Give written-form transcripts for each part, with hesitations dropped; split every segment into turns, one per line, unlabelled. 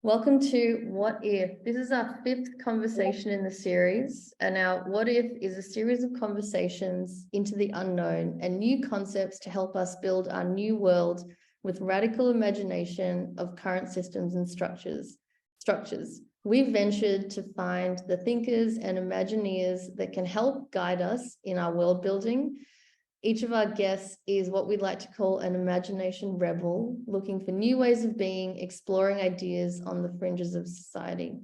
Welcome to What If. This is our fifth conversation in the series. And our What If is a series of conversations into the unknown and new concepts to help us build our new world with radical imagination of current systems and structures. We've ventured to find the thinkers and imagineers that can help guide us in our world building. Each of our guests is what we'd like to call an imagination rebel, looking for new ways of being, exploring ideas on the fringes of society.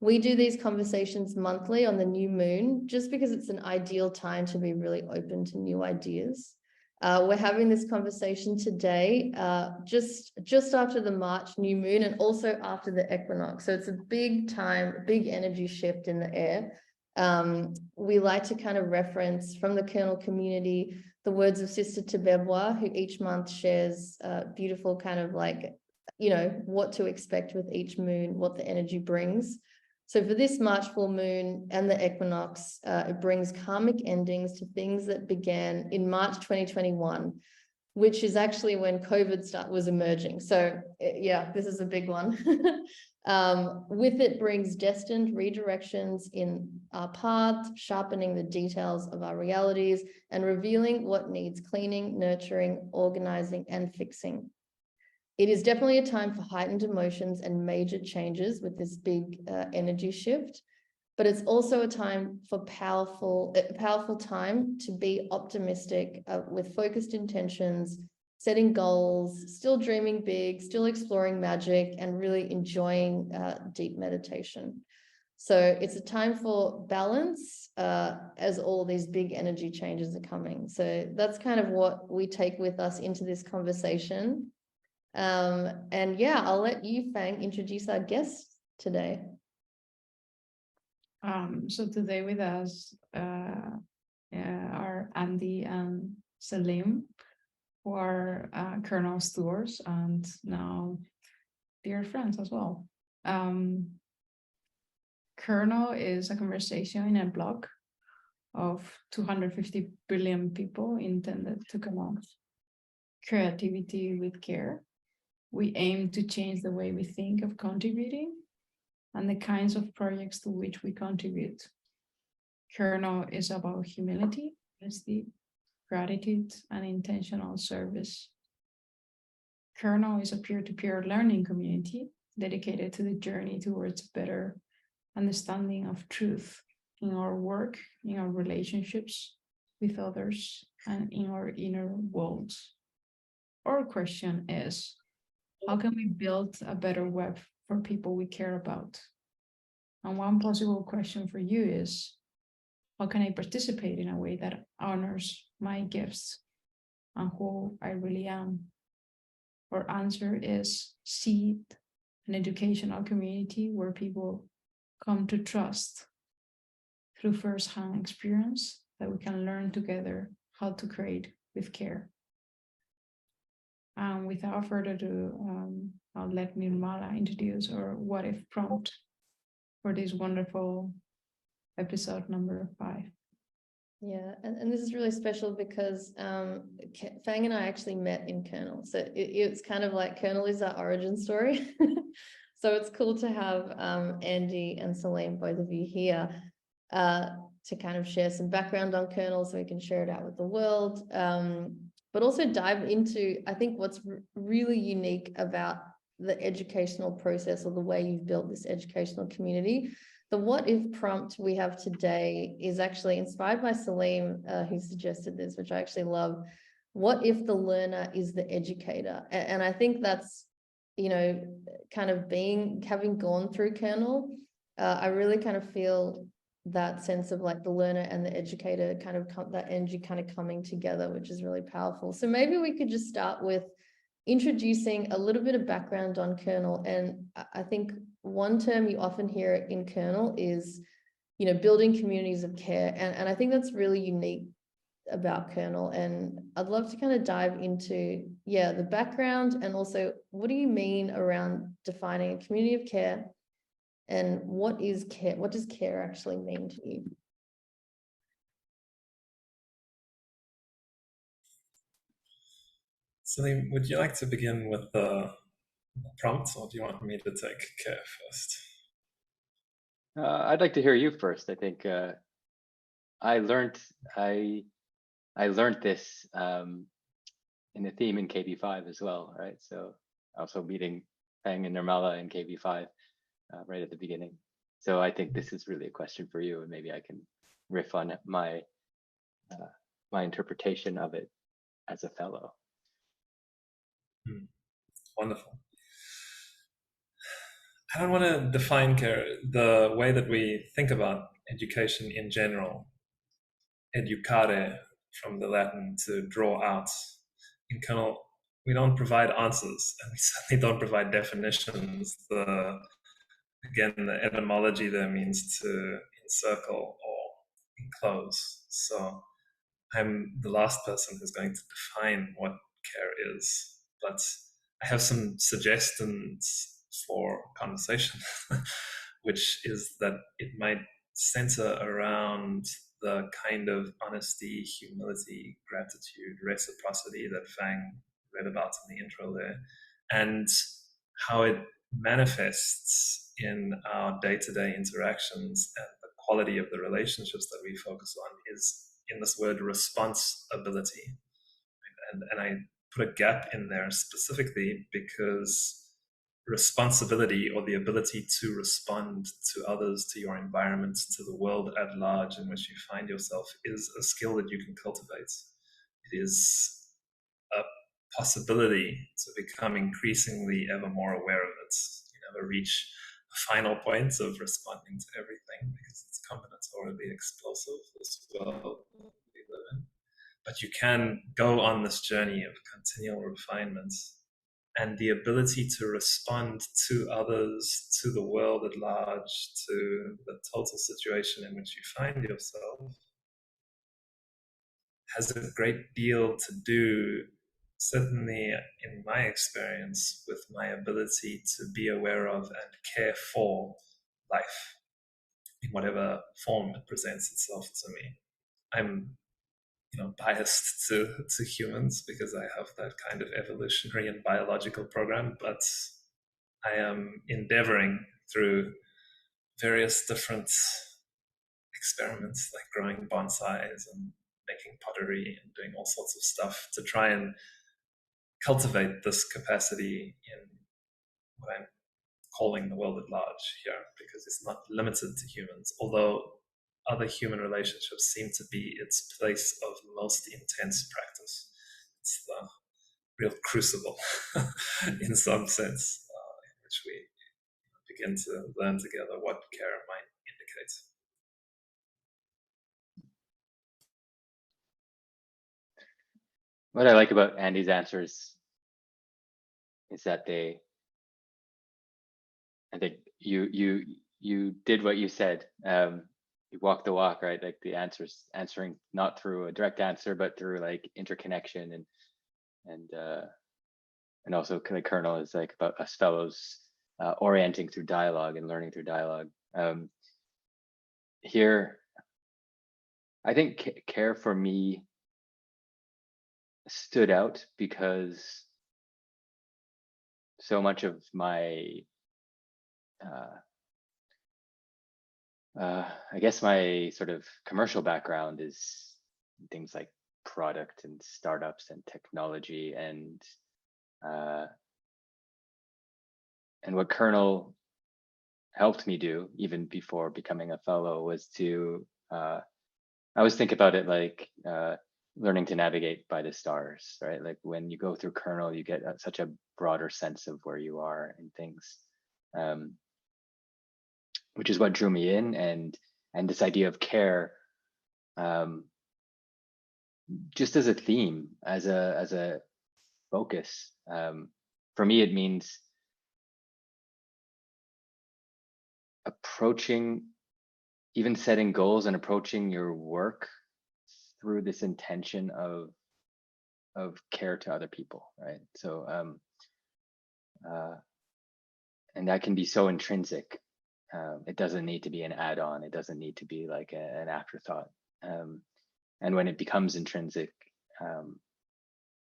We do these conversations monthly on the new moon, just because it's an ideal time to be really open to new ideas. We're having this conversation today, just after the March new moon and also after the equinox. So it's a big time, big energy shift in the air. We like to kind of reference from the Kernel community the words of Sister Tebebwa, who each month shares beautiful kind of like, what to expect with each moon, what the energy brings. So for this March full moon and the equinox, it brings karmic endings to things that began in March 2021, which is actually when COVID was emerging. So yeah, this is a big one. With it brings destined redirections in our path, sharpening the details of our realities and revealing what needs cleaning, nurturing, organizing, and fixing. It is definitely a time for heightened emotions and major changes with this big energy shift, but it's also a time for powerful time to be optimistic with focused intentions, setting goals, still dreaming big, still exploring magic, and really enjoying deep meditation. So it's a time for balance as all these big energy changes are coming. So that's kind of what we take with us into this conversation. And yeah, I'll let you, Fang, introduce our guests today.
So today with us are Andy and Salim, who are Kernel stewards and now dear friends as well. Kernel is a conversation in a blog of 250 billion people intended to connect creativity with care. We aim to change the way we think of contributing and the kinds of projects to which we contribute. Kernel is about humility, honesty, gratitude, and intentional service. Kernel is a peer-to-peer learning community dedicated to the journey towards better understanding of truth in our work, in our relationships with others, and in our inner worlds. Our question is, how can we build a better web for people we care about? And one possible question for you is, how can I participate in a way that honors my gifts and who I really am? Our answer is seed an educational community where people come to trust through first-hand experience that we can learn together how to create with care. And without further ado, I'll let Nirmala introduce our what if prompt for this wonderful episode number 5.
Yeah, and this is really special because Fang and I actually met in Kernel. So it's kind of like Kernel is our origin story. So it's cool to have Andy and Salim, both of you here, to kind of share some background on Kernel so we can share it out with the world. But also dive into, I think, what's really unique about the educational process or the way you've built this educational community. The what if prompt we have today is actually inspired by Salim, who suggested this, which I actually love. What if the learner is the educator? And I think that's, kind of having gone through Kernel, I really kind of feel that sense of like the learner and the educator kind of that energy kind of coming together, which is really powerful. So maybe we could just start with introducing a little bit of background on Kernel. And I think one term you often hear in Kernel is, building communities of care. And I think that's really unique about Kernel. And I'd love to kind of dive into, the background and also what do you mean around defining a community of care and what is care? What does care actually mean to you?
Salim, would you like to begin with prompt, or do you want me to take care first?
I'd like to hear you first. I think I learned this in the theme in KB5 as well, right? So also meeting Peng and Nirmala in KB5 right at the beginning. So I think this is really a question for you, and maybe I can riff on my interpretation of it as a fellow.
Wonderful. I don't want to define care the way that we think about education in general. Educare, from the Latin to draw out. In Kernel, we don't provide answers, and we certainly don't provide definitions. Again, the etymology there means to encircle or enclose. So I'm the last person who's going to define what care is, but I have some suggestions for conversation, which is that it might center around the kind of honesty, humility, gratitude, reciprocity that Fang read about in the intro there, and how it manifests in our day-to-day interactions, and the quality of the relationships that we focus on is in this word responsibility. And I put a gap in there specifically because responsibility, or the ability to respond to others, to your environment, to the world at large in which you find yourself, is a skill that you can cultivate. It is a possibility to become increasingly ever more aware of it. You never reach a final point of responding to everything because it's combinatorially explosive, this world we live in. But you can go on this journey of continual refinement, and the ability to respond to others, to the world at large, to the total situation in which you find yourself, has a great deal to do, certainly in my experience, with my ability to be aware of and care for life in whatever form it presents itself to me. I'm biased to humans because I have that kind of evolutionary and biological program, but I am endeavoring through various different experiments, like growing bonsais and making pottery and doing all sorts of stuff, to try and cultivate this capacity in what I'm calling the world at large here, because it's not limited to humans, although other human relationships seem to be its place of most intense practice. It's the real crucible in some sense, in which we begin to learn together what care might indicate.
What I like about Andy's answers is that I think you did what you said. You walked the walk, right? Like the answering not through a direct answer, but through like interconnection and also kind of Kernel is like about us fellows orienting through dialogue and learning through dialogue. Here, I think care for me stood out because so much of my I guess my sort of commercial background is things like product and startups and technology, and what Kernel helped me do even before becoming a fellow was to I always think about it like learning to navigate by the stars, right? Like when you go through Kernel, you get such a broader sense of where you are in things, which is what drew me in, and this idea of care, just as a theme, as a focus. For me, it means approaching, even setting goals and approaching your work through this intention of care to other people, right? So and that can be so intrinsic. It doesn't need to be an add-on. It doesn't need to be like an afterthought. And when it becomes intrinsic,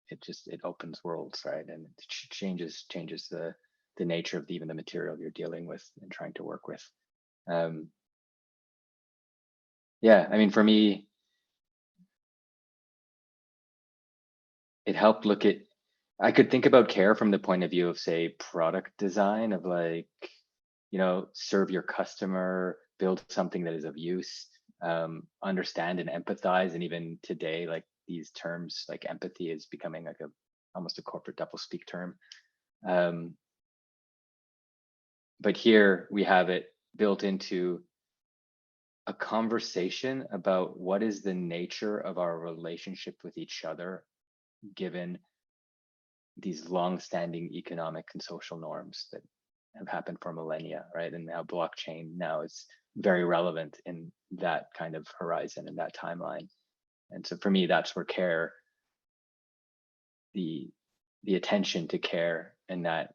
it opens worlds, right? And it changes the nature of even the material you're dealing with and trying to work with. Yeah, I mean, for me, it helped look at, I could think about care from the point of view of, say, product design, of like, you know, serve your customer, build something that is of use, understand and empathize. And even today, like these terms, like empathy is becoming like almost a corporate doublespeak term. But here we have it built into a conversation about what is the nature of our relationship with each other, given these long-standing economic and social norms that have happened for millennia, right? And now blockchain now is very relevant in that kind of horizon and that timeline. And so for me, that's where care, the attention to care in that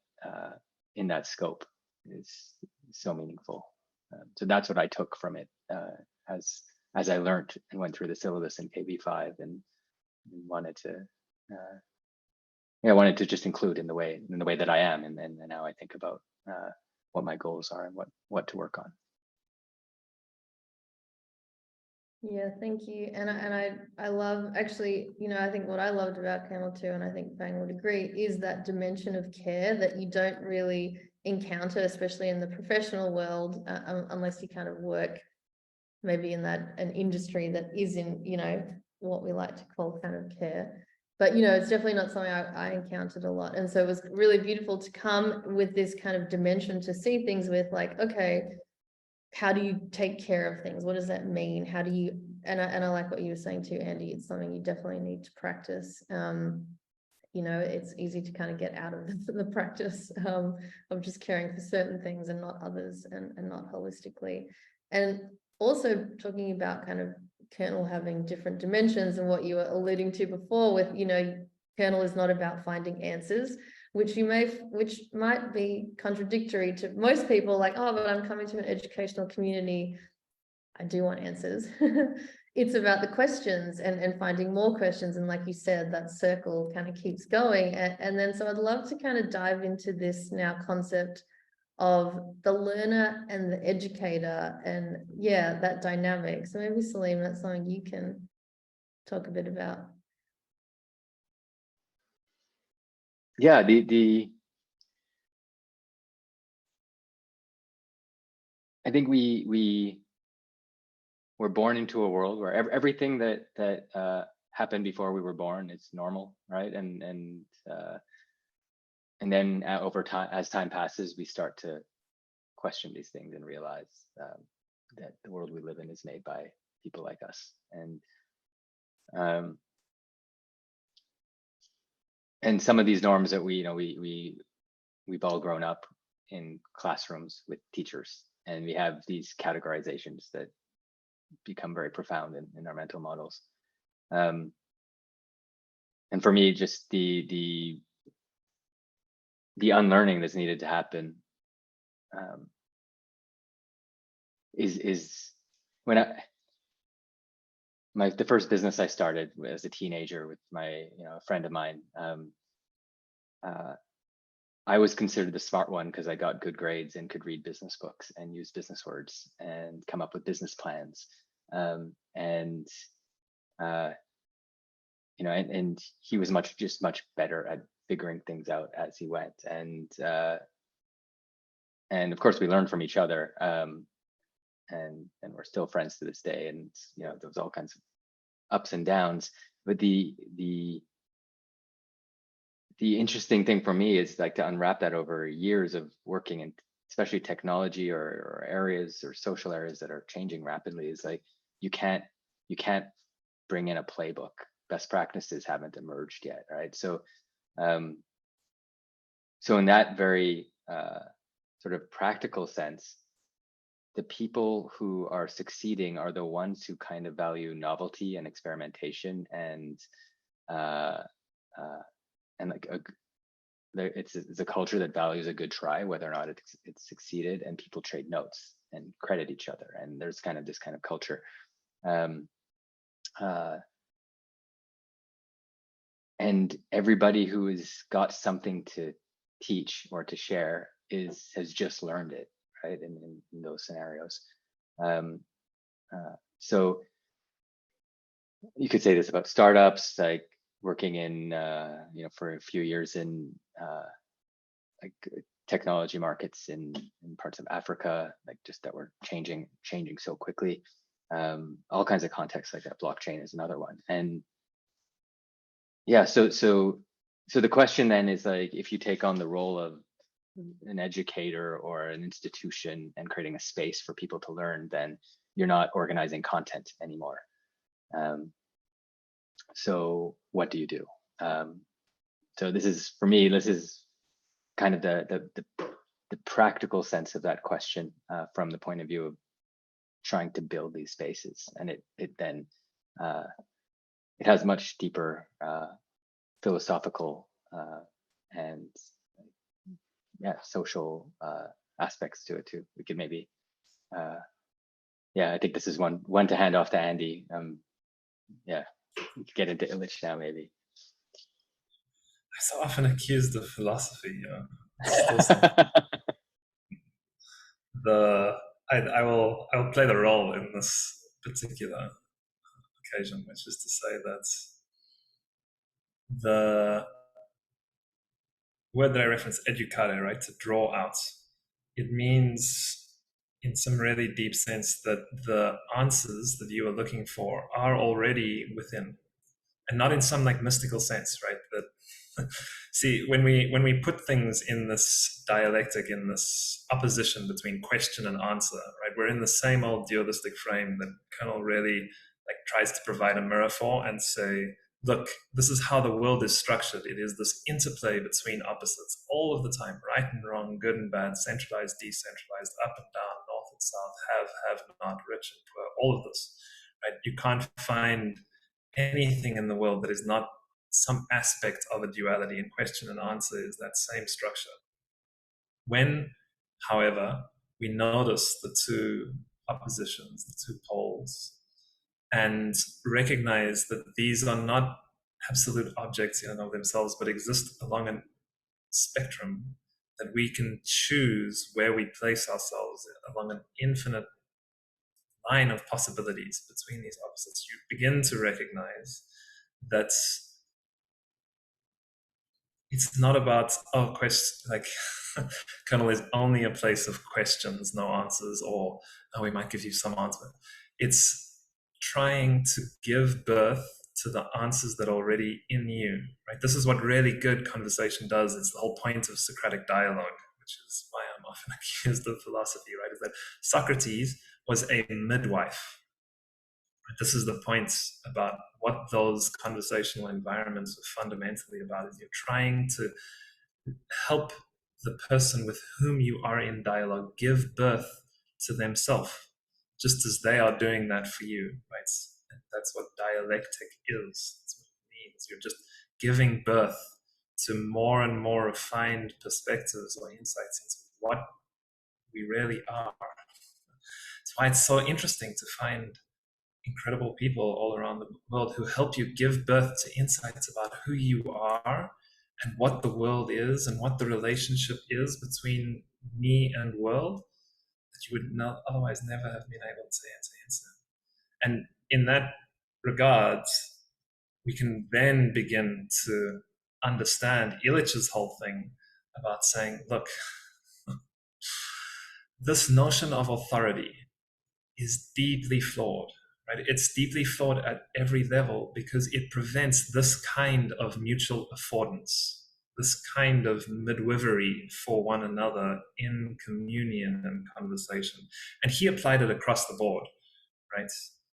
scope is so meaningful. So that's what I took from it as I learned and went through the syllabus in Ep5 and wanted to just include in the way that I am, and how I think about what my goals are and what to work on.
Yeah, thank you. And I love, actually, you know, I think what I loved about Kernel too, and I think Bang would agree, is that dimension of care that you don't really encounter, especially in the professional world, unless you kind of work maybe in an industry that is in, you know, what we like to call kind of care. But, you know, it's definitely not something I encountered a lot. And so it was really beautiful to come with this kind of dimension to see things with, like, okay, how do you take care of things? What does that mean? How do you, and I like what you were saying too, Andy, it's something you definitely need to practice. You know, it's easy to kind of get out of the practice of just caring for certain things and not others, and not holistically. And also talking about kind of Kernel having different dimensions, and what you were alluding to before with, you know, Kernel is not about finding answers, which might be contradictory to most people, like, oh, but I'm coming to an educational community, I do want answers. It's about the questions and finding more questions. And like you said, that circle kind of keeps going. And then, so I'd love to kind of dive into this now concept of the learner and the educator, and yeah, that dynamic. So maybe Salim, that's something you can talk a bit about.
Yeah, I think we were born into a world where everything that happened before we were born is normal, right? And then over time, as time passes, we start to question these things and realize that the world we live in is made by people like us. And some of these norms that we've all grown up in classrooms with teachers, and we have these categorizations that become very profound in our mental models. And for me, just the unlearning that's needed to happen is when the first business I started as a teenager with a friend of mine. I was considered the smart one because I got good grades and could read business books and use business words and come up with business plans. And he was much better at figuring things out as he went. And of course we learned from each other. And we're still friends to this day. And there was all kinds of ups and downs. But the interesting thing for me is like to unwrap that over years of working in especially technology or areas or social areas that are changing rapidly, is like you can't bring in a playbook. Best practices haven't emerged yet, right? So in that very sort of practical sense, the people who are succeeding are the ones who kind of value novelty and experimentation and like it's a culture that values a good try, whether or not it's succeeded, and people trade notes and credit each other. And there's kind of this kind of culture. And everybody who has got something to teach or to share has just learned it, right? In those scenarios. So you could say this about startups, like working in, for a few years in like technology markets in parts of Africa, like just that were changing so quickly. All kinds of contexts like that. Blockchain is another one. And yeah, so the question then is, like, if you take on the role of an educator or an institution and creating a space for people to learn, then you're not organizing content anymore. So what do you do? So this is, for me, this is kind of the practical sense of that question, from the point of view of trying to build these spaces. And it then it has much deeper philosophical and social aspects to it too. We could maybe I think this is one to hand off to Andy. We could get into Illich now, maybe.
I'm so often accused of philosophy. I will play the role in this particular occasion, which is to say that the word that I reference, educare, right, to draw out, it means in some really deep sense that the answers that you are looking for are already within, and not in some like mystical sense, right? That see, when we put things in this dialectic, in this opposition between question and answer, right, we're in the same old dualistic frame that Kernel really like tries to provide a mirror for and say, look, this is how the world is structured. It is this interplay between opposites all of the time, right and wrong, good and bad, centralized, decentralized, up and down, north and south, have not, rich and poor, all of this, right? You can't find anything in the world that is not some aspect of a duality, and question and answer is that same structure. When, however, we notice the two oppositions, the two poles, and recognize that these are not absolute objects in and of themselves, but exist along a spectrum, that we can choose where we place ourselves along an infinite line of possibilities between these opposites, you begin to recognize that it's not about, like Kernel is only a place of questions, no answers, or we might give you some answer. It's trying to give birth to the answers that are already in you, right? This is what really good conversation does. It's the whole point of Socratic dialogue, which is why I'm often accused of philosophy, right? Is that Socrates was a midwife. This is the point about what those conversational environments are fundamentally about, is you're trying to help the person with whom you are in dialogue give birth to themselves, just as they are doing that for you, right? And that's what dialectic is. That's what it means. You're just giving birth to more and more refined perspectives or insights into what we really are. That's why it's so interesting to find incredible people all around the world who help you give birth to insights about who you are and what the world is and what the relationship is between me and world, that you would not otherwise never have been able to answer. And in that regard, we can then begin to understand Illich's whole thing about saying, look, this notion of authority is deeply flawed. Right? It's deeply flawed at every level because it prevents this kind of mutual affordance, this kind of midwifery for one another in communion and conversation. And he applied it across the board, right?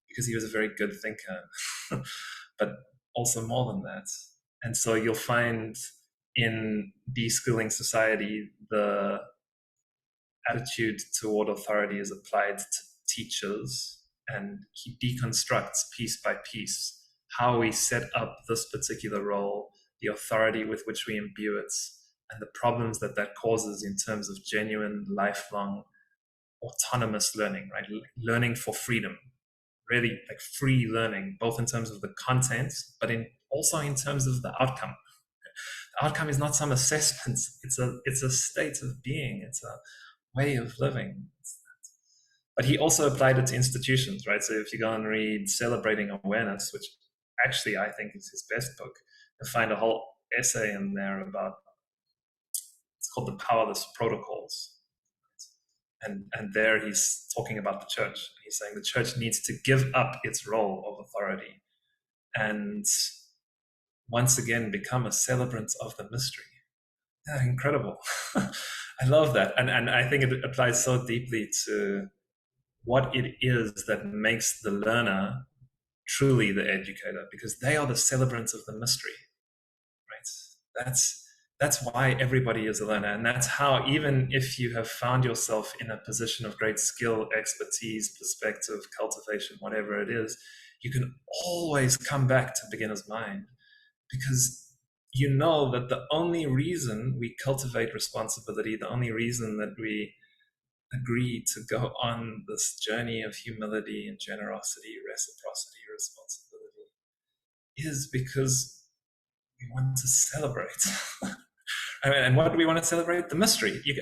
Because he was a very good thinker, but also more than that. And so you'll find in deschooling society, the attitude toward authority is applied to teachers, and he deconstructs piece by piece how we set up this particular role, the authority with which we imbue it, and the problems that that causes in terms of genuine, lifelong, autonomous learning, right? Learning for freedom, really like free learning, both in terms of the content, but also in terms of the outcome. Outcome is not some assessment. It's a state of being. It's a way of living. But he also applied it to institutions, right? So if you go and read Celebrating Awareness, which actually I think is his best book, you'll find a whole essay in there about, it's called The Powerless Protocols. And there he's talking about the church. He's saying the church needs to give up its role of authority and once again become a celebrant of the mystery. Yeah, incredible. I love that. And I think it applies so deeply to what it is that makes the learner truly the educator, because they are the celebrants of the mystery, right? That's why everybody is a learner. And that's how, even if you have found yourself in a position of great skill, expertise, perspective, cultivation, whatever it is, you can always come back to beginner's mind, because you know that the only reason we cultivate responsibility, the only reason that we agree to go on this journey of humility and generosity, reciprocity, responsibility, is because we want to celebrate. And what do we want to celebrate? The mystery. You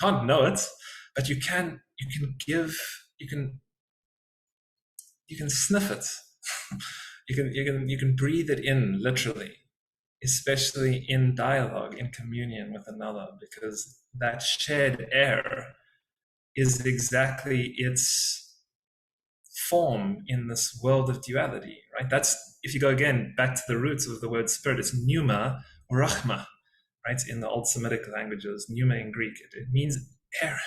can't know it, but you can give, you can sniff it. You can breathe it in, literally, especially in dialogue, in communion with another, because that shared air is exactly its form in this world of duality, right? That's, if you go again back to the roots of the word spirit, it's pneuma or rachma, right? In the old Semitic languages, pneuma in Greek, it means air.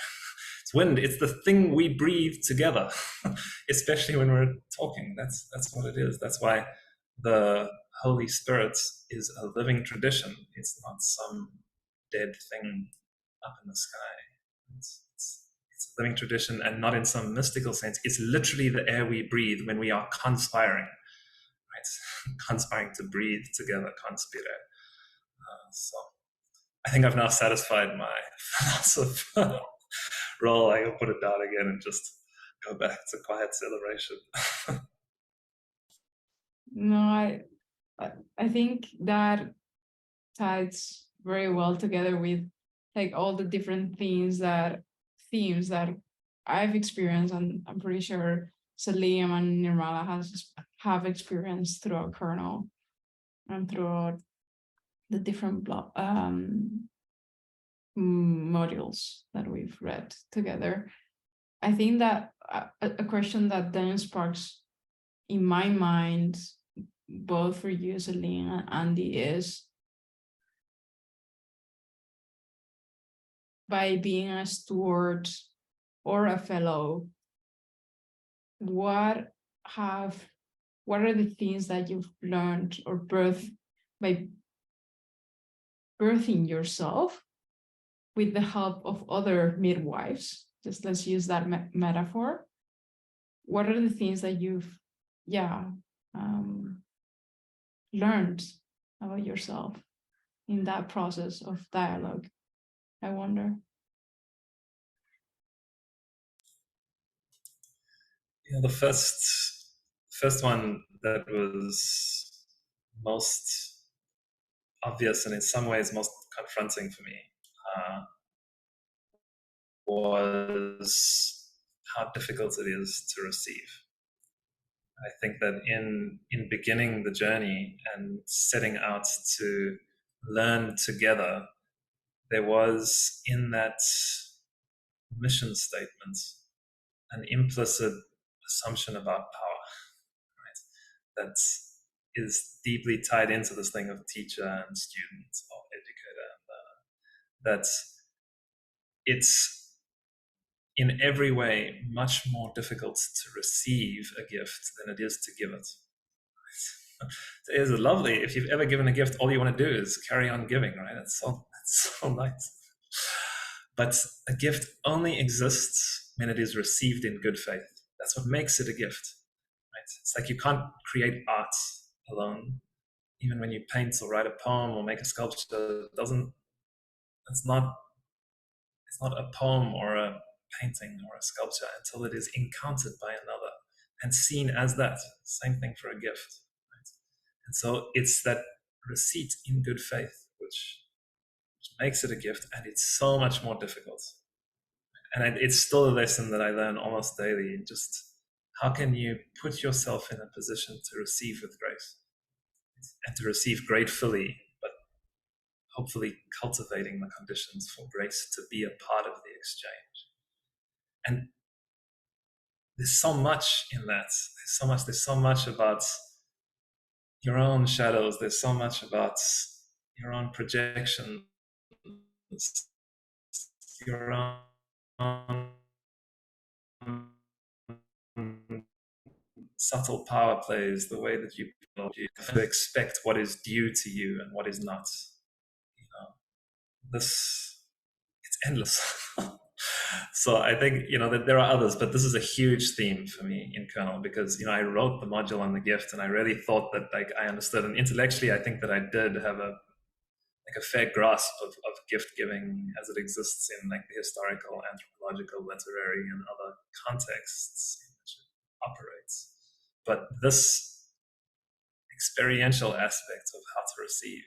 It's wind. It's the thing we breathe together, especially when we're talking. That's what it is. That's why the Holy Spirit is a living tradition. It's not some dead thing up in the sky. It's a living tradition, and not in some mystical sense. It's literally the air we breathe when we are conspiring, right? Conspiring to breathe together, conspire. So I think I've now satisfied my philosopher role. I will put it down again and just go back to quiet celebration.
No, I think that ties very well together with like all the different themes that I've experienced, and I'm pretty sure Salim and Nirmala have experienced throughout Kernel and throughout the different modules that we've read together. I think that a question that then sparks in my mind, both for you, Salim and Andy, is, by being a steward or a fellow, what are the things that you've learned or birthed by birthing yourself with the help of other midwives? Just let's use that metaphor. What are the things that you've learned about yourself in that process of dialogue? I wonder.
Yeah, the first one that was most obvious and in some ways most confronting for me was how difficult it is to receive. I think that in beginning the journey and setting out to learn together, there was in that mission statement an implicit assumption about power, right? That is deeply tied into this thing of teacher and student or educator. That it's in every way much more difficult to receive a gift than it is to give it. It is lovely. If you've ever given a gift, all you want to do is carry on giving, right? That's so nice. But a gift only exists when it is received in good faith. That's what makes it a gift, right? It's like you can't create art alone. Even when you paint or write a poem or make a sculpture, it's not a poem or a painting or a sculpture until it is encountered by another and seen as that. Same thing for a gift. Right? And so it's that receipt in good faith, which makes it a gift, and it's so much more difficult. And it's still a lesson that I learn almost daily. Just how can you put yourself in a position to receive with grace and to receive gratefully, but hopefully cultivating the conditions for grace to be a part of the exchange. And there's so much in that. There's so much about your own shadows. There's so much about your own projections, your own subtle power plays, the way that you expect what is due to you and what is not. You know, it's endless. So I think, that there are others, but this is a huge theme for me in Kernel, because, I wrote the module on the gift and I really thought that I understood, and intellectually I think that I did have a fair grasp of gift giving as it exists in the historical, anthropological, literary, and other contexts in which it operates. But this experiential aspect of how to receive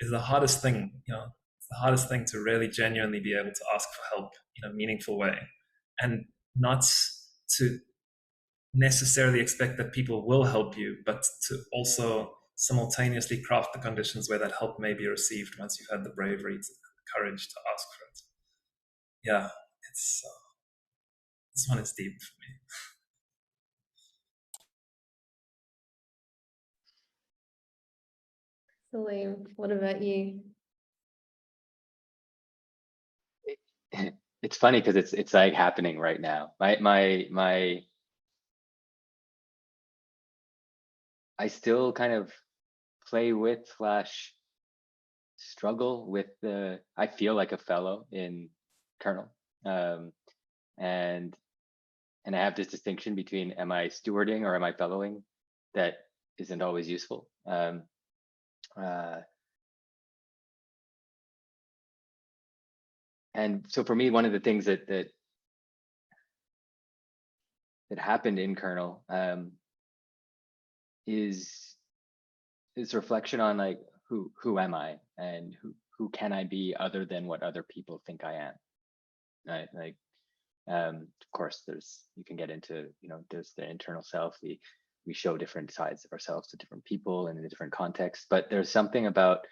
is the hardest thing. It's the hardest thing to really genuinely be able to ask for help in a meaningful way, and not to necessarily expect that people will help you, but to also simultaneously craft the conditions where that help may be received once you've had the bravery, the courage to ask for it. Yeah, this one is deep for me.
Salim, what about you?
It's funny because it's like happening right now. I still kind of play with / struggle with I feel like a fellow in Kernel. And I have this distinction between, am I stewarding or am I fellowing? That isn't always useful. And so for me, one of the things that happened in Kernel is reflection on who am I, and who can I be other than what other people think I am, right? Of course, you can get into, there's the internal self. We show different sides of ourselves to different people and in different contexts, but there's something about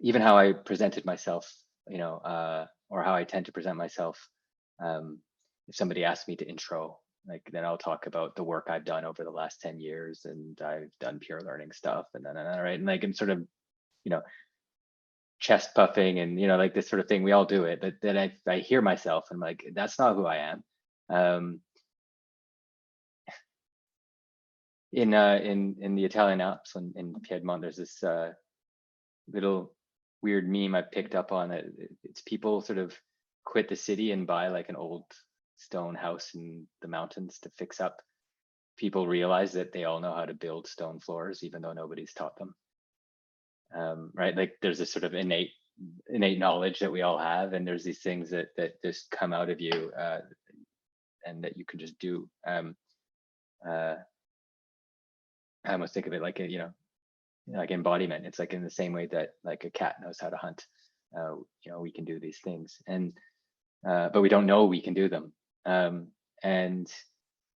even how I presented myself, or how I tend to present myself. If somebody asks me to intro, then I'll talk about the work I've done over the last 10 years, and I've done pure learning stuff, and then, right, and I'm sort of, chest puffing, and this sort of thing. We all do it, but then I hear myself and I'm like, that's not who I am. In the Italian Alps in Piedmont, there's this little weird meme I picked up on it. It's people sort of quit the city and buy an old stone house in the mountains to fix up. People realize that they all know how to build stone floors, even though nobody's taught them. Right? There's this sort of innate knowledge that we all have, and there's these things that just come out of you, and that you can just do. I almost think of it like embodiment. It's in the same way that a cat knows how to hunt. We can do these things, and but we don't know we can do them. And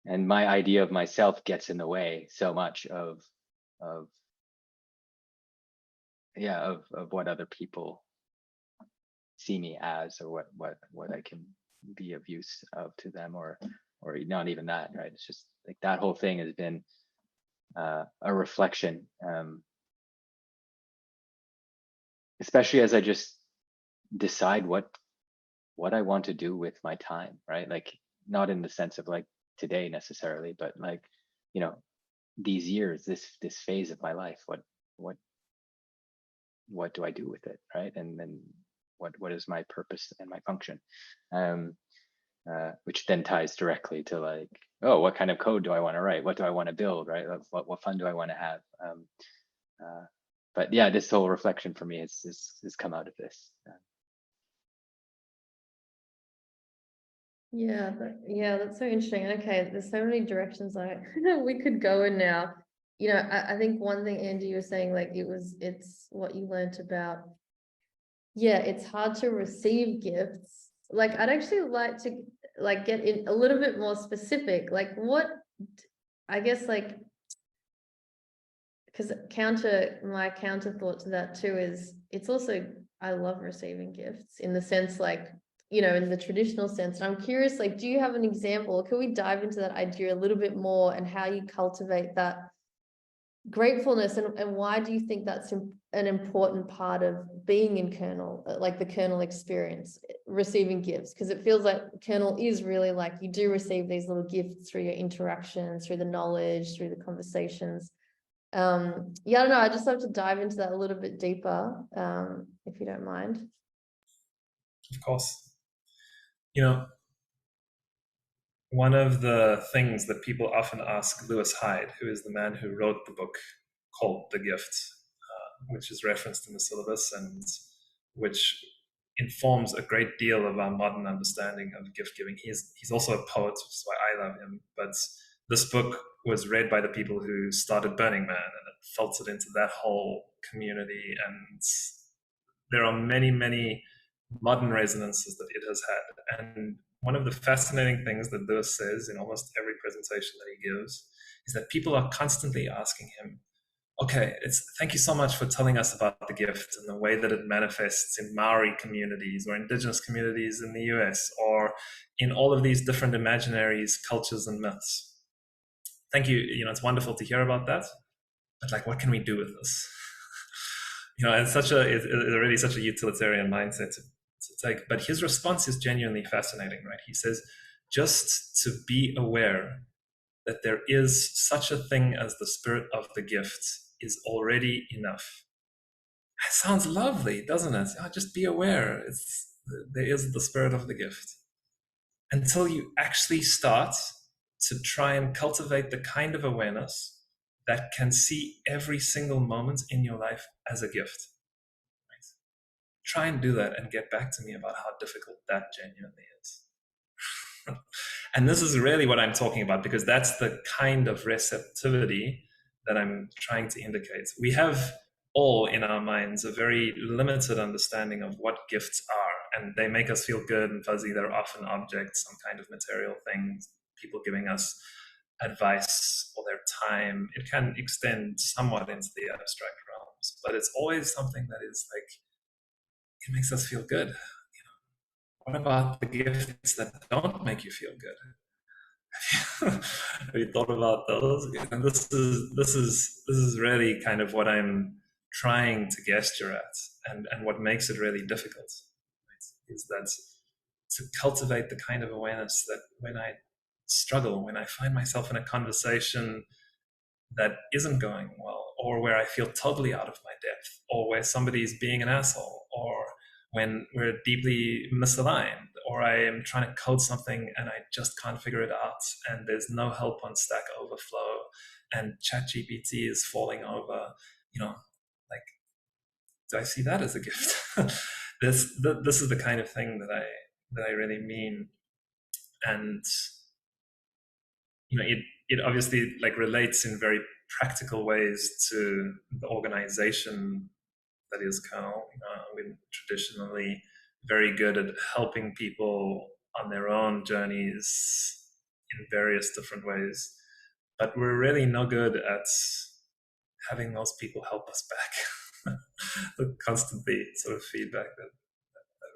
my idea of myself gets in the way so much of what other people see me as, or what I can be of use of to them, or not even that, right? It's just that whole thing has been a reflection, especially as I just decide what I want to do with my time, right? Not in the sense of today necessarily, but these years, this phase of my life, what do I do with it, right? And then what is my purpose and my function, which then ties directly to what kind of code do I want to write? What do I want to build, right? What fun do I want to have? But yeah, this whole reflection for me has come out of this.
Yeah, that's so interesting. Okay, there's so many directions we could go in now. you know, I think one thing Andy was saying, like it's what you learnt about, yeah, it's hard to receive gifts. Like I'd actually like to like get in a little bit more specific, like what, I guess, like, because my counter thought to that too is it's also, I love receiving gifts in the sense, like, you know, in the traditional sense. And I'm curious, like, do you have an example? Can we dive into that idea a little bit more and how you cultivate that gratefulness, and why do you think that's an important part of being in Kernel, like the Kernel experience, receiving gifts? Because it feels like Kernel is really like you do receive these little gifts through your interactions, through the knowledge, through the conversations. Yeah, I don't know, I just love to dive into that a little bit deeper, if you don't mind.
Of course. You know, one of the things that people often ask Lewis Hyde, who is the man who wrote the book called The Gift, which is referenced in the syllabus and which informs a great deal of our modern understanding of gift giving. He's also a poet, which is why I love him. But this book was read by the people who started Burning Man, and it filtered into that whole community. And there are many, many modern resonances that it has had. And one of the fascinating things that Lewis says in almost every presentation that he gives is that people are constantly asking him, okay, thank you so much for telling us about the gift and the way that it manifests in Maori communities or indigenous communities in the US or in all of these different imaginaries, cultures, and myths. Thank you. You know, it's wonderful to hear about that. But like, what can we do with this? You know, it's really such a utilitarian mindset to take. But his response is genuinely fascinating, right? He says, just to be aware that there is such a thing as the spirit of the gift is already enough. That sounds lovely, doesn't it? Oh, just be aware. There is the spirit of the gift. Until you actually start to try and cultivate the kind of awareness that can see every single moment in your life as a gift. Right? Try and do that and get back to me about how difficult that genuinely is. And this is really what I'm talking about, because that's the kind of receptivity that I'm trying to indicate. We have all in our minds a very limited understanding of what gifts are, and they make us feel good and fuzzy. They're often objects, some kind of material things, people giving us advice or their time. It can extend somewhat into the abstract realms, but it's always something that is like, it makes us feel good. What about the gifts that don't make you feel good? Have you thought about those? And this is really kind of what I'm trying to gesture at, and what makes it really difficult, right? Is that to cultivate the kind of awareness that when I struggle, when I find myself in a conversation that isn't going well, or where I feel totally out of my depth, or where somebody's being an asshole, or when we're deeply misaligned, or I am trying to code something and I just can't figure it out, and there's no help on Stack Overflow, and ChatGPT is falling over, you know, like, do I see that as a gift? This is the kind of thing that I really mean. And you know, it obviously like relates in very practical ways to the organization that is Kernel. We're traditionally very good at helping people on their own journeys in various different ways, but we're really no good at having those people help us back. The constantly sort of feedback that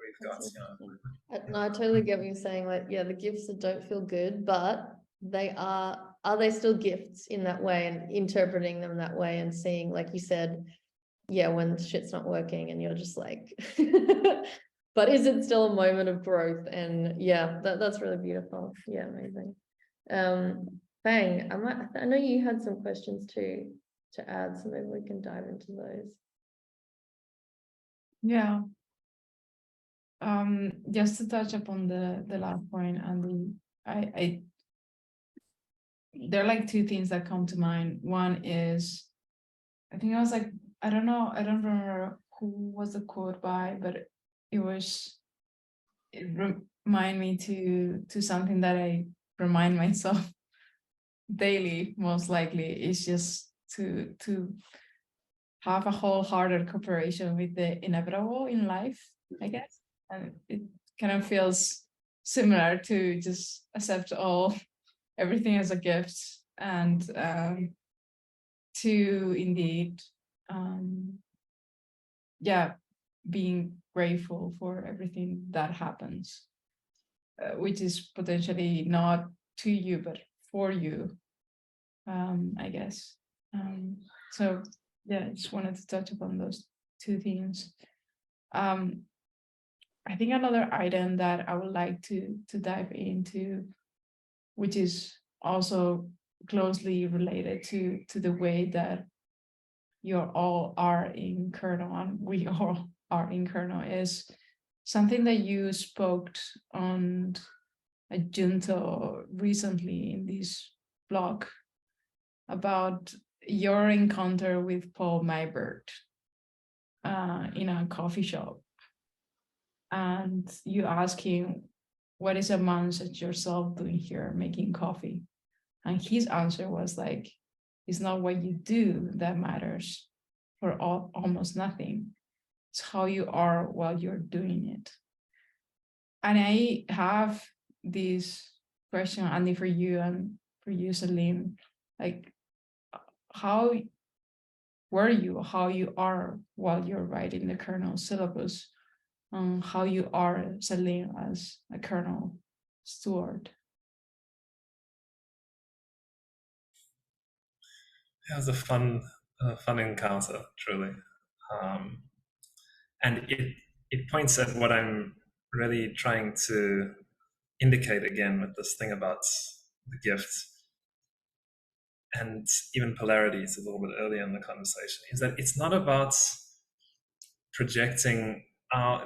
we've got.
No, I totally get what you're saying. Like, yeah, the gifts that don't feel good, but they are they still gifts in that way, and interpreting them that way and seeing, like you said, yeah, when shit's not working and you're just like, but is it still a moment of growth? And yeah, that's really beautiful. Yeah, amazing. Fang, I know you had some questions too to add, so maybe we can dive into those.
Yeah. Just to touch upon the last point, and I there are like two things that come to mind. One is, I think I was like, I don't remember who was the quote by, but it reminded me to something that I remind myself daily, most likely, is just to have a wholehearted cooperation with the inevitable in life, I guess. And it kind of feels similar to just accept everything as a gift, and to indeed, being grateful for everything that happens, which is potentially not to you, but for you, I guess. So yeah, I just wanted to touch upon those two themes. I think another item that I would like to dive into, which is also closely related to the way that you all are in Kernel, and we all are in Kernel, is something that you spoke on a Junto recently in this blog about your encounter with Paul Mybert in a coffee shop. And you ask him, what is a man such yourself doing here making coffee? And his answer was like, it's not what you do that matters, for almost nothing. It's how you are while you're doing it. And I have this question, Andy, for you and for you, Salim, like, how were you, how you are while you're writing the Kernel syllabus, how you are, Salim, as a Kernel steward?
It was a fun encounter, truly, and it points at what I'm really trying to indicate again with this thing about the gift, and even polarities a little bit earlier in the conversation, is that it's not about projecting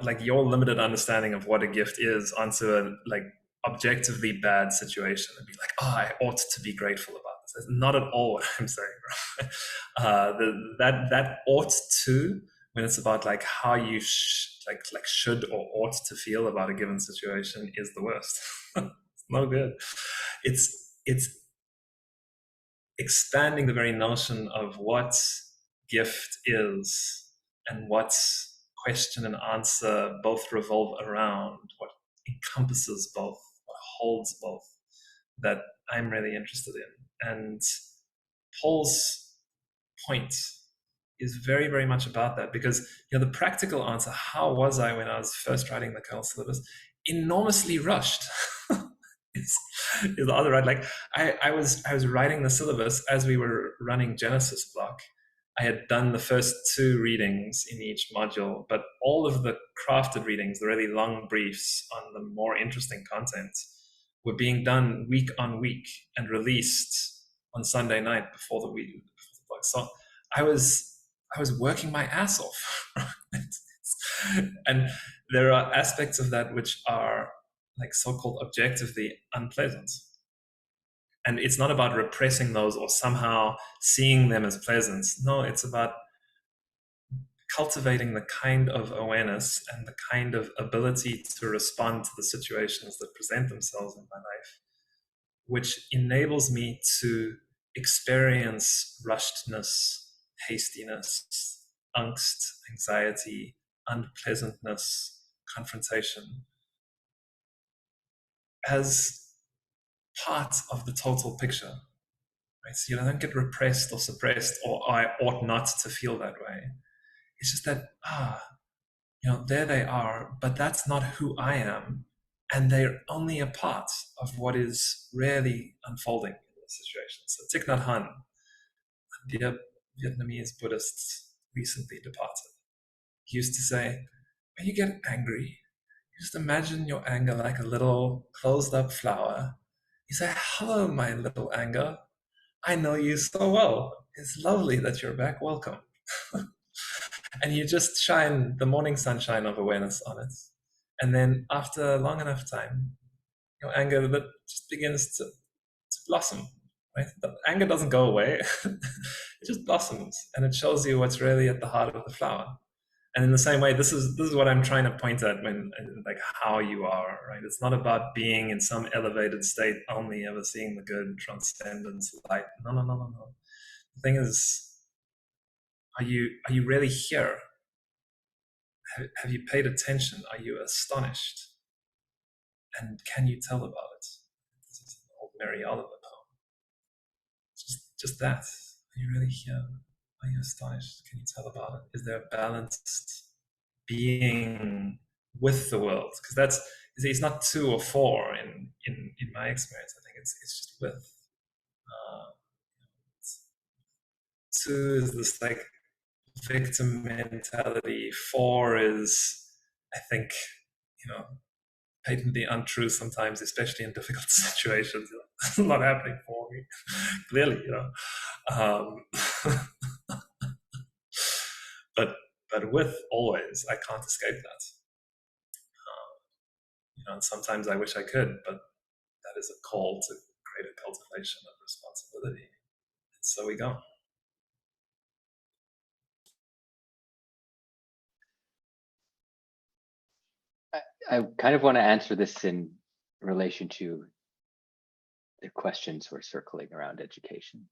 like your limited understanding of what a gift is onto a like objectively bad situation and be like, oh, I ought to be grateful about this. That's not at all what I'm saying. That ought to, when it's about like how you should or ought to feel about a given situation, is the worst. It's no good. It's expanding the very notion of what gift is and what question and answer both revolve around, what encompasses both, what holds both, that I'm really interested in. And Paul's point is very, very much about that, because the practical answer, how was I when I was first writing the Kernel syllabus, enormously rushed. is the other right. Like I was writing the syllabus as we were running Genesis block. I had done the first 2 readings in each module, but all of the crafted readings, the really long briefs on the more interesting content, were being done week on week and released on Sunday night before the block. So I was working my ass off. And there are aspects of that which are like so-called objectively unpleasant. And it's not about repressing those or somehow seeing them as pleasant. No, it's about cultivating the kind of awareness and the kind of ability to respond to the situations that present themselves in my life, which enables me to experience rushedness, hastiness, angst, anxiety, unpleasantness, confrontation as part of the total picture, right? So you don't get repressed or suppressed, or I ought not to feel that way. It's just that, there they are, but that's not who I am. And they're only a part of what is really unfolding in the situation. So Thich Nhat Hanh, a dear Vietnamese Buddhist, recently departed, he used to say, when you get angry, just imagine your anger like a little closed up flower. You say, hello, my little anger. I know you so well. It's lovely that you're back. Welcome. And you just shine the morning sunshine of awareness on it. And then after long enough time, your anger that just begins to blossom, right? The anger doesn't go away. It just blossoms, and it shows you what's really at the heart of the flower. And in the same way, this is what I'm trying to point at when, like, how you are, right? It's not about being in some elevated state, only ever seeing the good, transcendence, light. No. The thing is, are you really here? Have you paid attention? Are you astonished? And can you tell about it? This is an old Mary Oliver poem. Just that. Are you really here? Are you astonished? Can you tell about it? Is there a balanced being with the world? Because it's not 2 or 4 in my experience. I think it's just with. 2 is this like victim mentality. 4 is, I think, patently untrue sometimes, especially in difficult situations. It's not happening for me, clearly, but with always, I can't escape that. And sometimes I wish I could, but that is a call to greater cultivation of responsibility. And so we go.
I kind of want to answer this in relation to the questions we're circling around education.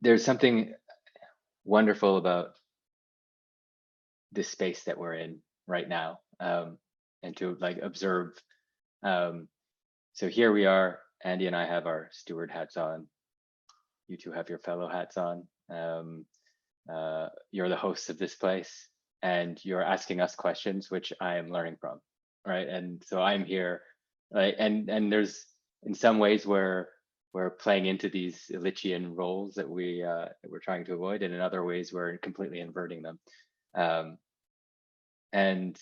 There's something wonderful about this space that we're in right now, and to like observe. So here we are, Andy and I have our steward hats on. You two have your fellow hats on. You're the hosts of this place, and you're asking us questions, which I am learning from, right? And so I'm here, right? And there's in some ways where we're playing into these Illichian roles that we're trying to avoid, and in other ways we're completely inverting them. And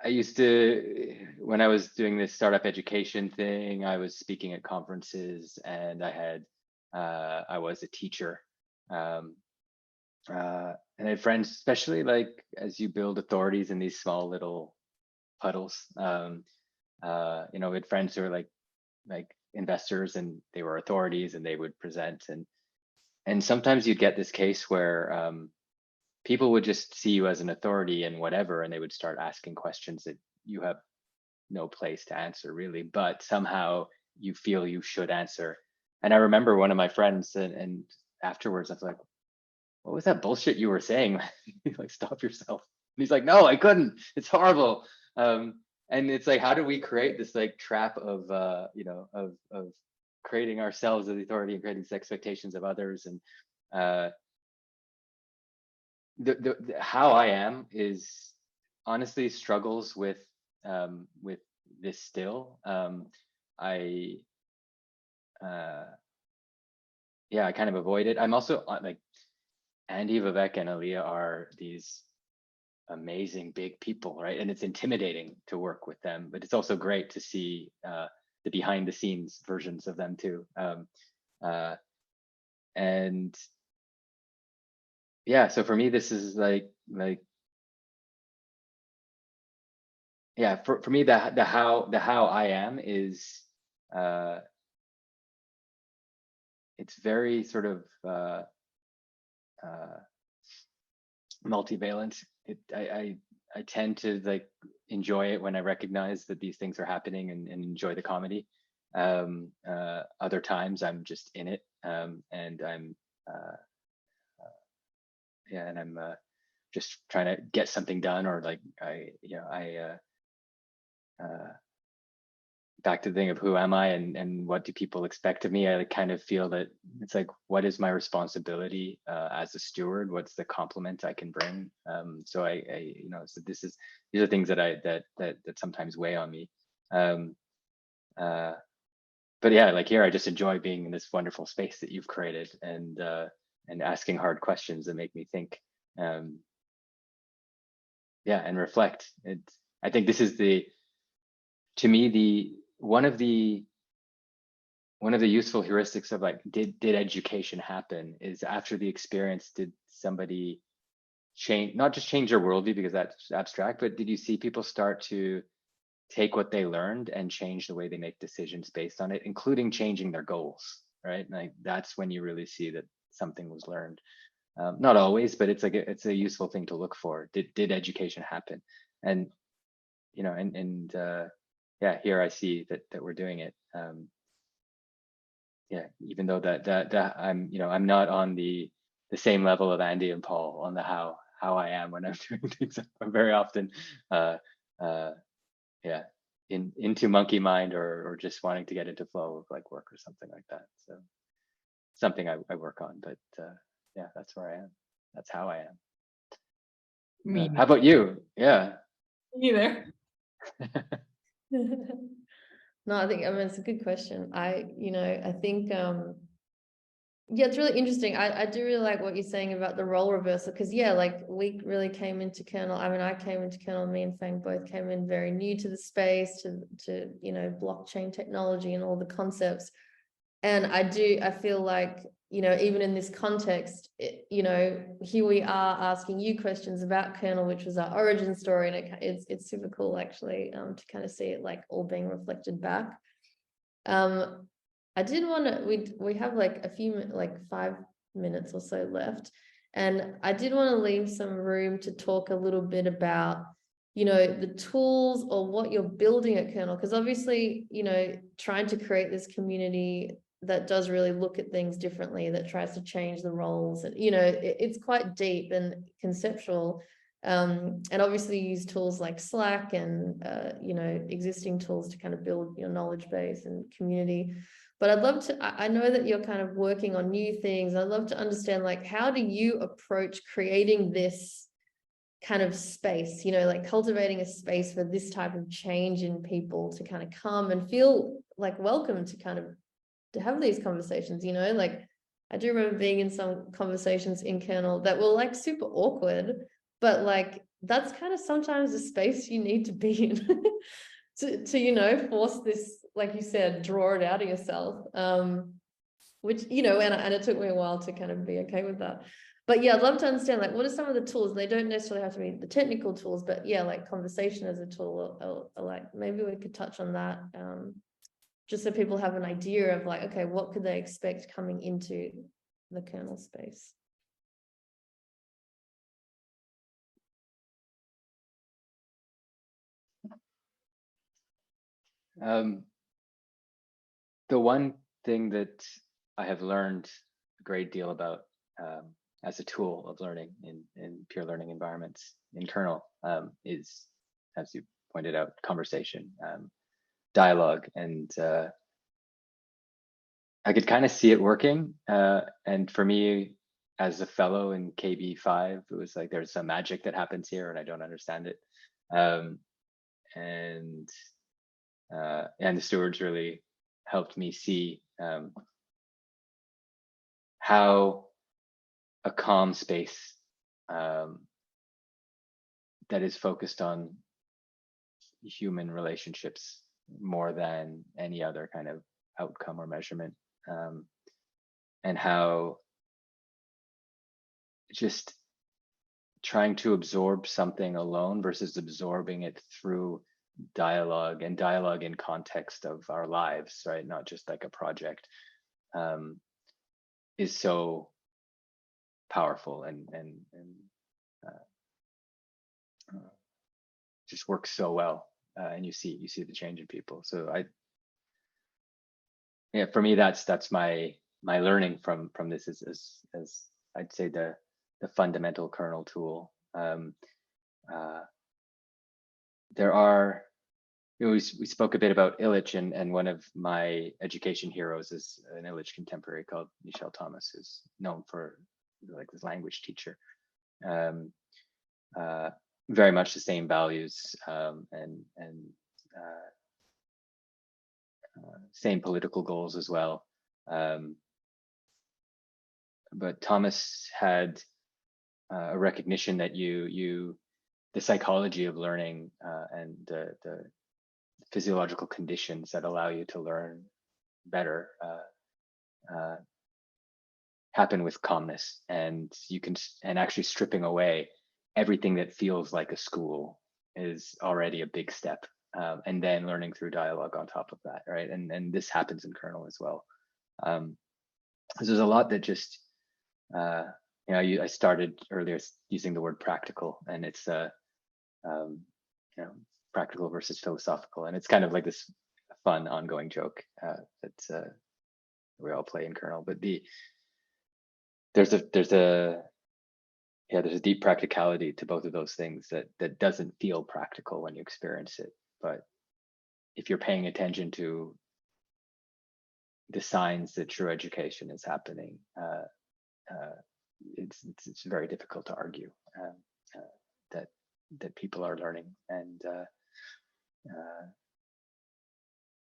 I used to, when I was doing this startup education thing, I was speaking at conferences, and I was a teacher. And I had friends, especially like as you build authorities in these small little puddles. We had friends who were like investors, and they were authorities, and they would present, and sometimes you'd get this case where people would just see you as an authority and whatever, and they would start asking questions that you have no place to answer really, but somehow you feel you should answer. And I remember one of my friends, and afterwards I was like, what was that bullshit you were saying? Like, stop yourself. And he's like, no, I couldn't. It's horrible. And it's like, how do we create this like trap of of creating ourselves as the authority and creating these expectations of others? And the how I am is honestly struggles with this still. I kind of avoid it. I'm also like Andy, Vivek, and Aaliyah are these amazing big people, right? And it's intimidating to work with them, but it's also great to see the behind the scenes versions of them too. And yeah, so for me, this is like for me, the how I am is it's very sort of multivalent. I tend to like enjoy it when I recognize that these things are happening and enjoy the comedy. Other times I'm just in it, and I'm just trying to get something done, or like back to the thing of who am I and what do people expect of me. I kind of feel that it's like, what is my responsibility as a steward? What's the compliment I can bring? So so these are things that sometimes weigh on me. But yeah, like here, I just enjoy being in this wonderful space that you've created, and asking hard questions that make me think, and reflect. I think this is to me, one of the useful heuristics of like, did education happen, is after the experience, did somebody not just change their worldview, because that's abstract, but did you see people start to take what they learned and change the way they make decisions based on it, including changing their goals, right? Like that's when you really see that something was learned. Not always, but it's like it's a useful thing to look for. Did education happen? And you know, and yeah, here I see that we're doing it. Yeah, even though that I'm, you know, I'm not on the same level of Andy and Paul on the how I am when I'm doing things. I'm very often, yeah, into monkey mind or just wanting to get into flow of like work or something like that. So something I work on, but yeah, that's where I am. That's how I am.
Me
How about you? Yeah.
neither.
No, I think, I mean, it's a good question. I think, yeah, it's really interesting. I do really like what you're saying about the role reversal, because yeah, like we really came into Kernel. I mean, I came into Kernel, me and Fang both came in very new to the space, to blockchain technology and all the concepts. And I feel like, even in this context, here we are asking you questions about Kernel, which was our origin story, and it's super cool actually, to kind of see it like all being reflected back. I did want to, we have like a few, like 5 minutes or so left, and I did want to leave some room to talk a little bit about, the tools or what you're building at Kernel, because obviously, trying to create this community that does really look at things differently, that tries to change the roles, and it's quite deep and conceptual. And obviously use tools like Slack and existing tools to kind of build your knowledge base and community. But I'd love to, I know that you're kind of working on new things. I'd love to understand, like, how do you approach creating this kind of space, like cultivating a space for this type of change in people to kind of come and feel like welcome to kind of to have these conversations, like I do remember being in some conversations in Kernel that were like super awkward, but like that's kind of sometimes the space you need to be in to force this, like you said, draw it out of yourself, which and it took me a while to kind of be okay with that. But yeah, I'd love to understand, like, what are some of the tools? They don't necessarily have to be the technical tools, but yeah, like conversation as a tool, or like maybe we could touch on that, just so people have an idea of like, okay, what could they expect coming into the Kernel space?
The one thing that I have learned a great deal about as a tool of learning in pure learning environments in Kernel is, as you pointed out, conversation, dialogue, and I could kind of see it working. And for me, as a fellow in KB5, it was like there's some magic that happens here, and I don't understand it. And the stewards really helped me see how a calm space that is focused on human relationships more than any other kind of outcome or measurement, and how just trying to absorb something alone versus absorbing it through dialogue, and dialogue in context of our lives, right? Not just like a project, is so powerful and just works so well, and you see the change in people. So for me, that's my learning from this is as I'd say the fundamental kernel tool. There are, we spoke a bit about Illich, and one of my education heroes is an Illich contemporary called Michel Thomas, who's known for like this language teacher. Very much the same values, and same political goals as well. But Thomas had a recognition that the psychology of learning, and the physiological conditions that allow you to learn better happen with calmness, and actually stripping away everything that feels like a school is already a big step, and then learning through dialogue on top of that, right? And this happens in Kernel as well. Because there's a lot that just I started earlier using the word practical, and it's practical versus philosophical, and it's kind of like this fun ongoing joke that we all play in Kernel. But there's a deep practicality to both of those things that doesn't feel practical when you experience it. But if you're paying attention to the signs that true education is happening, it's very difficult to argue that people are learning, and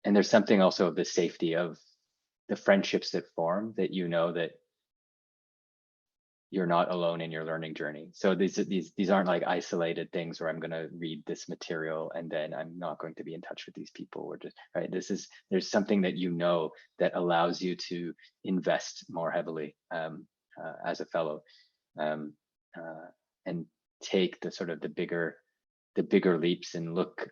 there's something also of the safety of the friendships that form, that you know that you're not alone in your learning journey. So these aren't like isolated things where I'm going to read this material and then I'm not going to be in touch with these people, or just right. There's something that you know that allows you to invest more heavily as a fellow, and take the sort of the bigger leaps and look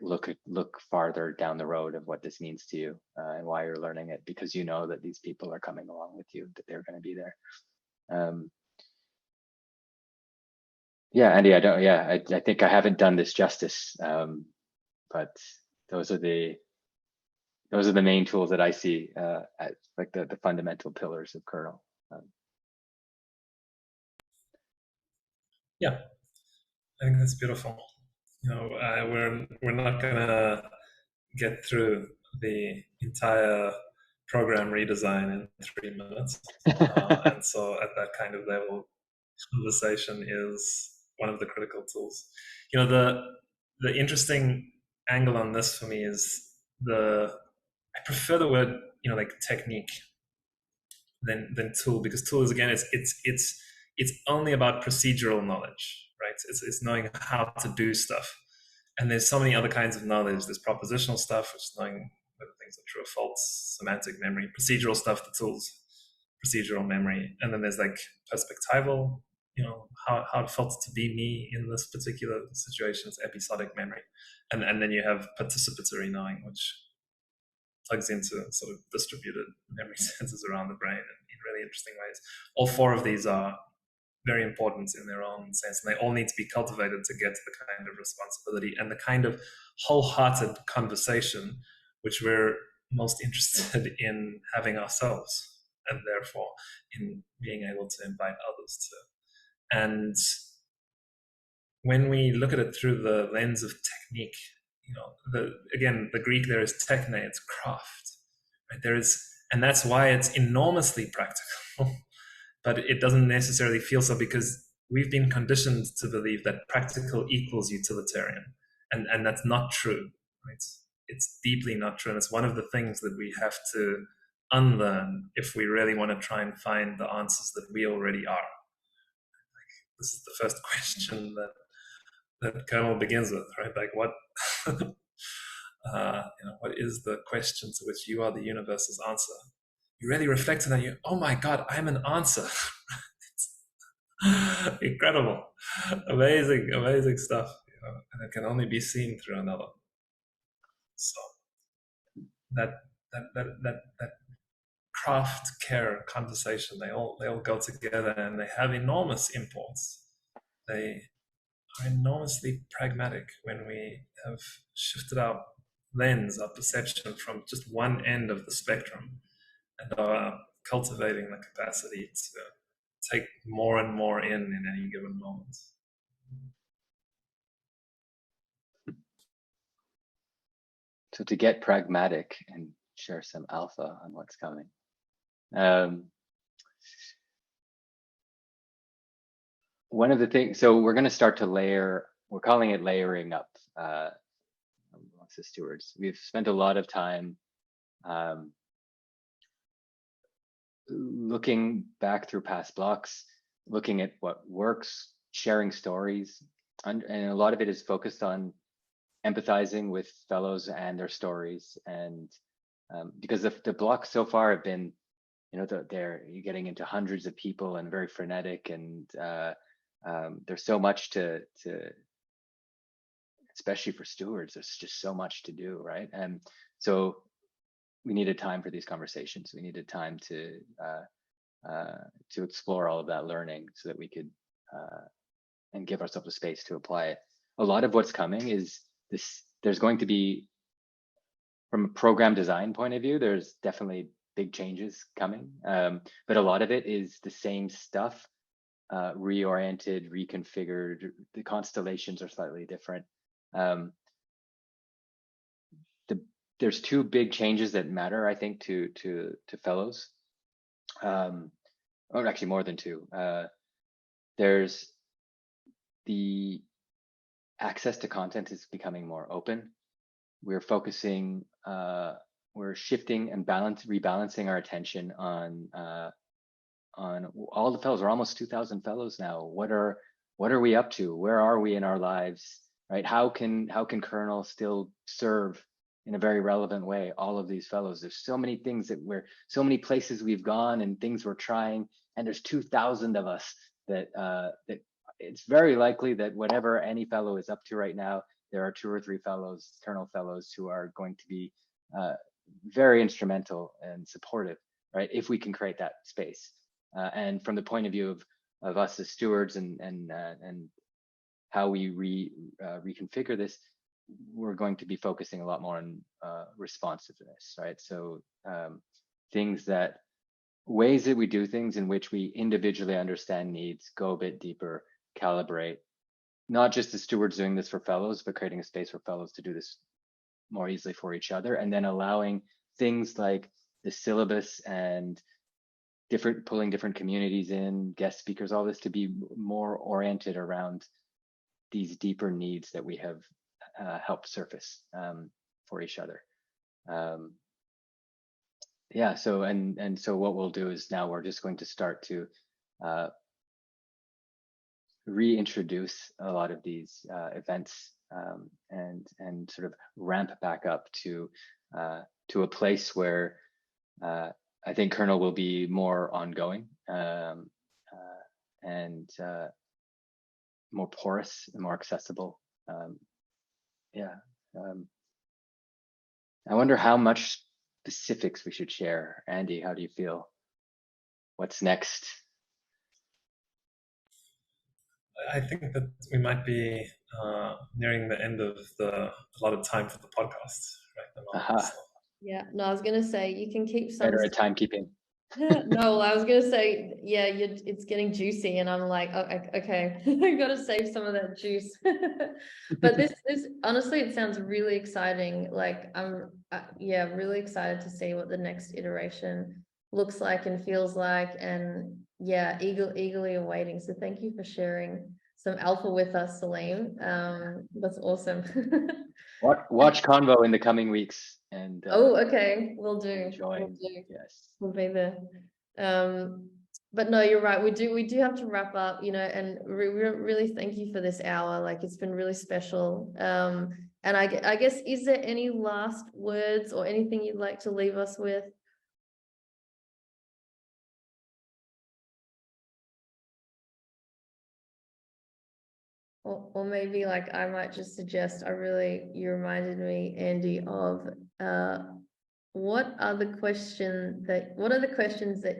farther down the road of what this means to you, and why you're learning it, because you know that these people are coming along with you, that they're going to be there. Yeah, Andy, I think I haven't done this justice, but those are the main tools that I see as like the fundamental pillars of Kernel.
Yeah, I think that's beautiful. You know, we're not gonna get through the entire program redesign in 3 minutes, and so at that kind of level, conversation is one of the critical tools. You know, the interesting angle on this for me is I prefer the word, you know, like technique than tool, because tool is, again, it's only about procedural knowledge, right? It's knowing how to do stuff. And there's so many other kinds of knowledge. There's propositional stuff, which is knowing whether things are true or false, semantic memory, procedural stuff, the tools, procedural memory. And then there's like perspectival, you know, how it felt to be me in this particular situation, it's episodic memory. And then you have participatory knowing, which plugs into sort of distributed memory centers around the brain in really interesting ways. All 4 of these are very important in their own sense, and they all need to be cultivated to get to the kind of responsibility and the kind of wholehearted conversation which we're most interested in having ourselves, and therefore in being able to invite others to. And when we look at it through the lens of technique, you know, again, the Greek there is techne, it's craft, right? And that's why it's enormously practical. But it doesn't necessarily feel so, because we've been conditioned to believe that practical equals utilitarian, and that's not true, right? It's deeply not true, and it's one of the things that we have to unlearn if we really want to try and find the answers that we already are. Like, this is the first question that Kernel begins with, right? Like, what you know, what is the question to which you are the universe's answer? You really reflect on that, oh my God, I'm an answer. Incredible, amazing stuff, you know, and it can only be seen through another. So that craft, care, conversation, they all go together, and they have enormous imports. They are enormously pragmatic when we have shifted our lens, our perception from just one end of the spectrum, and are cultivating the capacity to take more and more in any given moment.
So to get pragmatic and share some alpha on what's coming. One of the things, so we're going to start to layer, we're calling it layering up amongst the stewards. We've spent a lot of time looking back through past blocks, looking at what works, sharing stories, and a lot of it is focused on empathizing with fellows and their stories. And because the blocks so far have been, you know, you're getting into hundreds of people and very frenetic, and there's so much to, especially for stewards, there's just so much to do, right? And so we needed time for these conversations. We needed time to explore all of that learning so that we could and give ourselves a space to apply it. A lot of what's coming is this there's going to be, from a program design point of view, there's definitely big changes coming, but a lot of it is the same stuff, reoriented, reconfigured. The constellations are slightly different. There's two big changes that matter, I think, to fellows, or actually more than two. There's the access to content is becoming more open. We're focusing, we're shifting and rebalancing our attention on all the fellows. We're almost 2,000 fellows now. What are we up to? Where are we in our lives? Right? How can Kernel still serve in a very relevant way all of these fellows? There's so many things that so many places we've gone and things we're trying, and there's 2,000 of us that it's very likely that whatever any fellow is up to right now, there are 2 or 3 fellows, Kernel fellows, who are going to be very instrumental and supportive, right? If we can create that space. And from the point of view of us as stewards and how we reconfigure this, we're going to be focusing a lot more on responsiveness, right? So ways that we do things in which we individually understand needs, go a bit deeper, calibrate, not just the stewards doing this for fellows, but creating a space for fellows to do this more easily for each other, and then allowing things like the syllabus and pulling different communities in, guest speakers, all this to be more oriented around these deeper needs that we have helped surface for each other. Yeah, so and so what we'll do is now we're just going to start to reintroduce a lot of these events and sort of ramp back up to a place where I think Kernel will be more ongoing and more porous and more accessible. I wonder how much specifics we should share. Andy, how do you feel? What's next?
I think that we might be nearing the end of a lot of time for the podcast right now. So.
Yeah, no, I was gonna say you can keep some.
Better at timekeeping.
No, I was gonna say, yeah, it's getting juicy, and I'm like, oh, okay, I gotta save some of that juice. But this honestly, it sounds really exciting. Like I'm, really excited to see what the next iteration looks like and feels like, and yeah, eagerly awaiting. So thank you for sharing some alpha with us, Salim. That's awesome.
Watch Convo in the coming weeks, and
okay, we'll do.
Join. Yes,
we'll be there. But no, you're right. We do have to wrap up, and really thank you for this hour. Like, it's been really special. And I guess, is there any last words or anything you'd like to leave us with? Or maybe, like, I might just suggest, you reminded me, Andy, of what are the questions that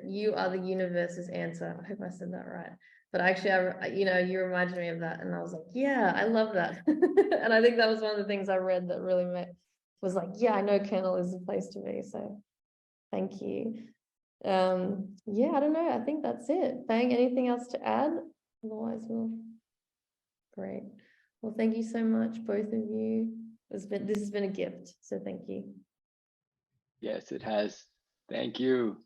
you are the universe's answer? I hope I said that right. But actually, you reminded me of that, and I was like, yeah, I love that. And I think that was one of the things I read that really was like, yeah, I know Kernel is the place to be. So thank you. Yeah, I don't know. I think that's it. Bang, anything else to add? Otherwise, great. Well, thank you so much, both of you. This has been a gift. So thank you.
Yes, it has. Thank you.